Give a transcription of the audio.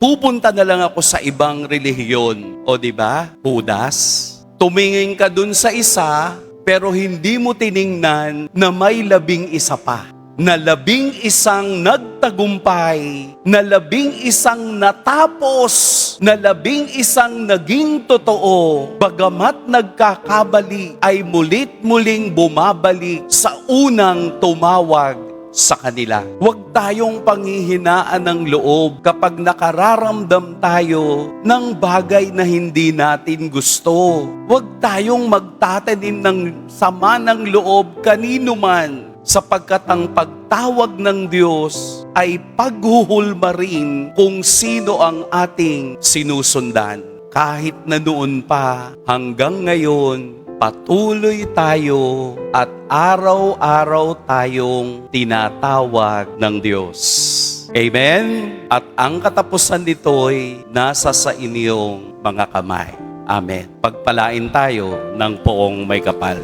Pupunta na lang ako sa ibang relihiyon. O di ba? Judas, tumingin ka dun sa isa, pero hindi mo tiningnan na may 11 pa. Na 11 nagtagumpay, na 11 natapos, na 11 naging totoo, bagamat nagkakabali ay mulit-muling bumabalik sa unang tumawag sa kanila. Huwag tayong panghihinaan ng loob kapag nakararamdam tayo ng bagay na hindi natin gusto. Huwag tayong magtatanim ng sama ng loob kanino man, sapagkat ang pagtawag ng Diyos ay paghuhulma rin kung sino ang ating sinusundan. Kahit na noon pa, hanggang ngayon, patuloy tayo at araw-araw tayong tinatawag ng Diyos. Amen? At ang katapusan nito'y nasa sa inyong mga kamay. Amen. Pagpalain tayo ng poong may kapal.